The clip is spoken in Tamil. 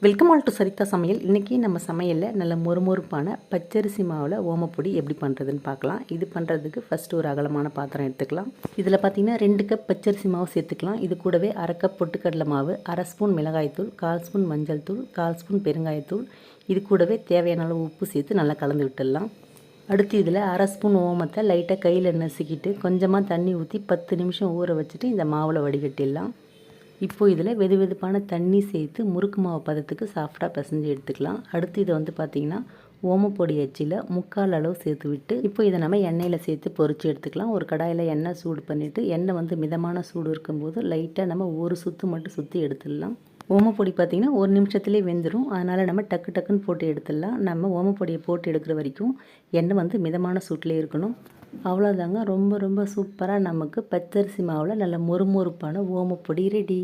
வெல்கம் ஆல் டு சரிதா சமையல். இன்றைக்கி நம்ம சமையலில் நல்ல மொறுமொறுப்பான பச்சரிசி மாவில் ஓமப்பொடி எப்படி பண்ணுறதுன்னு பார்க்கலாம். இது பண்ணுறதுக்கு ஃபஸ்ட்டு ஒரு அகலமான பாத்திரம் எடுத்துக்கலாம். இதில் பார்த்திங்கன்னா 2 கப் பச்சரிசி மாவு சேர்த்துக்கலாம். இது கூடவே 1/2 கப் பொட்டுக்கடலை மாவு, 1/2 ஸ்பூன் மிளகாய்த்தூள், 1/4 ஸ்பூன் மஞ்சள் தூள், 1/4 ஸ்பூன் பெருங்காயத்தூள், இது கூடவே தேவையான அளவு உப்பு சேர்த்து நல்லா கலந்து விட்டுடலாம். அடுத்து இதில் 1/2 ஸ்பூன் ஓமத்தை லைட்டாக கையில் நசுக்கிட்டு கொஞ்சமாக தண்ணி ஊற்றி 10 நிமிஷம் ஊற வச்சுட்டு இந்த மாவில் வடிகட்டிடலாம். இப்போது இதில் வெது வெதுப்பான தண்ணி சேர்த்து முறுக்கு மாவு பதத்துக்கு சாஃப்டாக பிசைஞ்சு எடுத்துக்கலாம். அடுத்து இதை பார்த்திங்கன்னா ஓமப்பொடி அச்சில் 3/4 அளவு சேர்த்து விட்டு இப்போ இதை நம்ம எண்ணெயில் சேர்த்து பொரித்து எடுத்துக்கலாம். ஒரு கடாயில் எண்ணெய் சூடு பண்ணிவிட்டு எண்ணெய் மிதமான சூடு இருக்கும்போது லைட்டாக நம்ம ஒரு சுற்று மட்டும் சுற்றி எடுத்துடலாம். ஓமப்பொடி பார்த்திங்கன்னா 1 நிமிஷத்துலேயே வெந்துடும். அதனால் நம்ம டக்கு டக்குன்னு போட்டு எடுத்துடலாம். நம்ம ஓமப்பொடியை போட்டு எடுக்கிற வரைக்கும் எண்ணெய் மிதமான சூட்டிலே இருக்கணும். அவ்வளோதாங்க, ரொம்ப ரொம்ப சூப்பராக நமக்கு பச்சரிசி மாவில் நல்ல மொறுமொறுப்பான ஓமப்பொடி ரெடி.